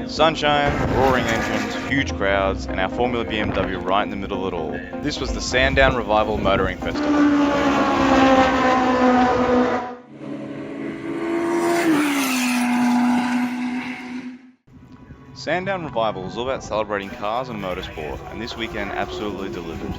Sunshine, roaring engines, huge crowds, and our Formula BMW right in the middle of it all. This was the Sandown Revival Motoring Festival. Sandown Revival is all about celebrating cars and motorsport, and this weekend absolutely delivered.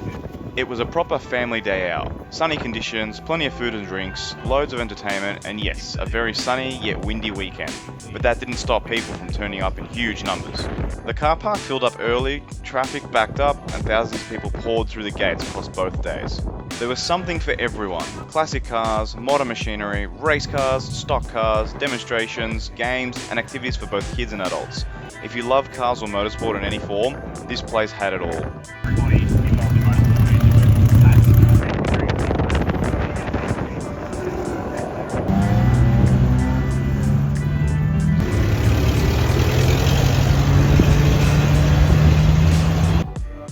It was a proper family day out. Sunny conditions, plenty of food and drinks, loads of entertainment, and yes, a very sunny yet windy weekend. But that didn't stop people from turning up in huge numbers. The car park filled up early, traffic backed up, and thousands of people poured through the gates across both days. There was something for everyone. Classic cars, modern machinery, race cars, stock cars, demonstrations, games, and activities for both kids and adults. If you love cars or motorsport in any form, this place had it all.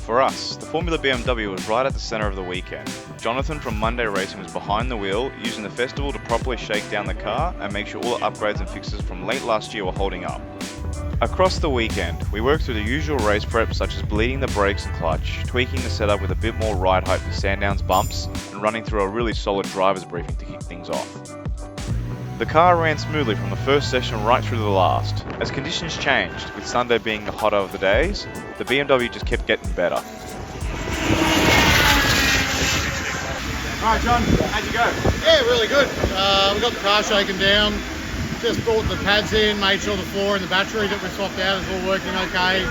For us, the Formula BMW was right at the centre of the weekend. Jonathan from Munday Racing was behind the wheel, using the festival to properly shake down the car and make sure all the upgrades and fixes from late last year were holding up. Across the weekend, we worked through the usual race prep such as bleeding the brakes and clutch, tweaking the setup with a bit more ride height for Sandown's bumps, and running through a really solid driver's briefing to kick things off. The car ran smoothly from the first session right through to the last. As conditions changed, with Sunday being the hotter of the days, the BMW just kept getting better. Alright John, how'd you go? Yeah, really good. We got the car shaken down, just brought the pads in, made sure the floor and the battery that we swapped out is all working okay.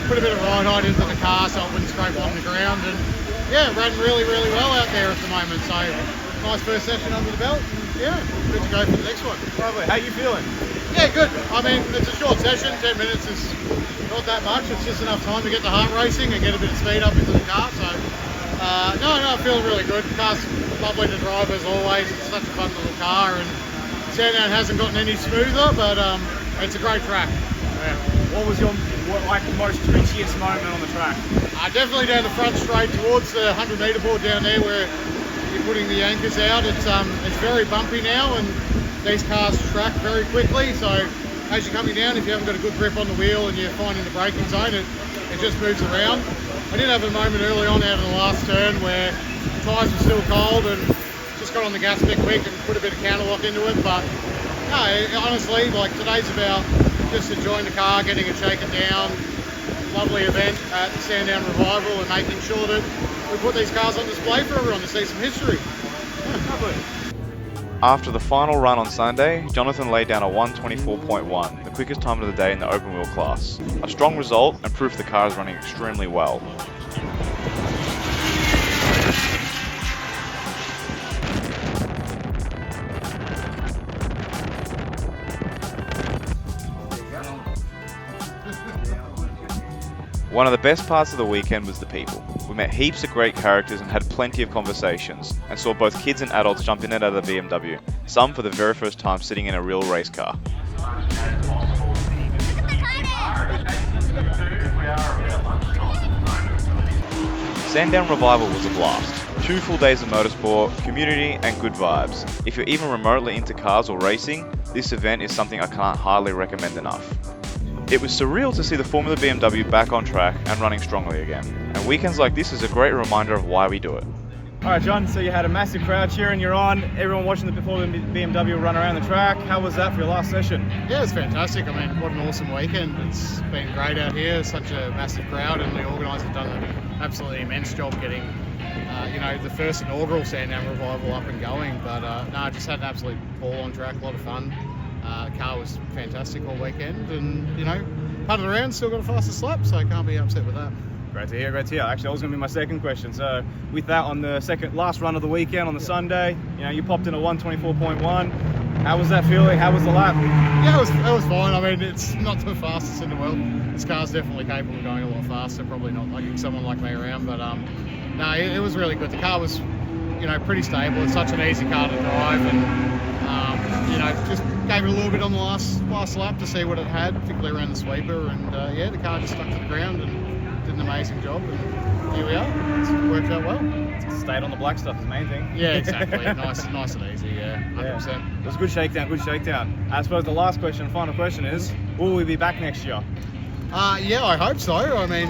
Put a bit of ride height into the car so it wouldn't scrape along the ground, and yeah, ran really well out there at the moment. So nice first session under the belt. Yeah, good to go for the next one. Lovely. How you feeling? Yeah, good. I mean, it's a short session, 10 minutes is not that much. It's just enough time to get the heart racing and get a bit of speed up into the car. So, no, I'm feeling really good. The car's lovely to drive as always. It's such a fun little car, and Sandown hasn't gotten any smoother, but it's a great track. Yeah. What was your most twitchiest moment on the track? Definitely down the front straight towards the 100 metre board down there where you're putting the anchors out. It's very bumpy now, and these cars track very quickly. So as you're coming down, if you haven't got a good grip on the wheel and you're finding the braking zone, it just moves around. I did have a moment early on out of the last turn where the tyres were still cold and just got on the gas a bit quick and put a bit of counterlock into it. But no, honestly, like today's about just enjoying the car, getting it shaken down. Lovely event at the Sandown Revival and making sure that we put these cars on display for everyone to see some history. Yeah, lovely. After the final run on Sunday, Jonathan laid down a 1:24.1, the quickest time of the day in the open wheel class. A strong result and proof the car is running extremely well. One of the best parts of the weekend was the people. We met heaps of great characters and had plenty of conversations, and saw both kids and adults jump in and out of the BMW, some for the very first time sitting in a real race car. Sandown Revival was a blast. 2 full days of motorsport, community, and good vibes. If you're even remotely into cars or racing, this event is something I can't highly recommend enough. It was surreal to see the Formula BMW back on track and running strongly again, and weekends like this is a great reminder of why we do it. Alright John, so you had a massive crowd cheering you on, everyone watching the Formula BMW run around the track. How was that for your last session? Yeah, it's fantastic. I mean, what an awesome weekend. It's been great out here, such a massive crowd, and the organisers have done an absolutely immense job getting the first inaugural Sandown Revival up and going. But I just had an absolute ball on track, a lot of fun. The car was fantastic all weekend, and part of the round still got a fastest lap, so I can't be upset with that. Great to hear, great to hear. Actually, that was going to be my second question. So with that, on the last run of the weekend on the Sunday, you popped in a 1:24.1. How was that feeling? How was the lap? Yeah, it was fine. I mean, it's not the fastest in the world. This car's definitely capable of going a lot faster, probably not lugging someone like me around, but no, it was really good. The car was pretty stable. It's such an easy car to drive, and just gave it a little bit on the last lap to see what it had, particularly around the sweeper, and the car just stuck to the ground and did an amazing job, and here we are. It's worked out well. Stayed on the black stuff is the main thing. Yeah, exactly. nice and easy, 100%. It was a good shakedown, I suppose the last question, final question is, will we be back next year? Yeah, I hope so. I mean,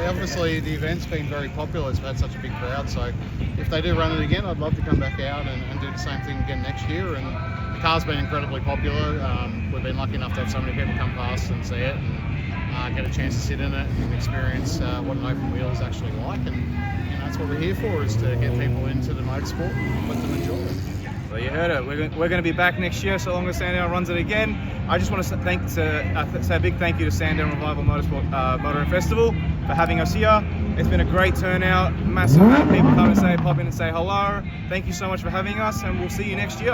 obviously the event's been very popular. It's had such a big crowd. So if they do run it again, I'd love to come back out and do the same thing again next year. And the car's been incredibly popular. We've been lucky enough to have so many people come past and see it and get a chance to sit in it and experience what an open wheel is actually like. And that's what we're here for, is to get people into the motorsport and let them enjoy it. Well, you heard it. We're going to be back next year, so long as Sandown runs it again. I just want to say a big thank you to Sandown Revival Motoring Festival for having us here. It's been a great turnout. Massive amount of people come and pop in and say hello. Thank you so much for having us, and we'll see you next year.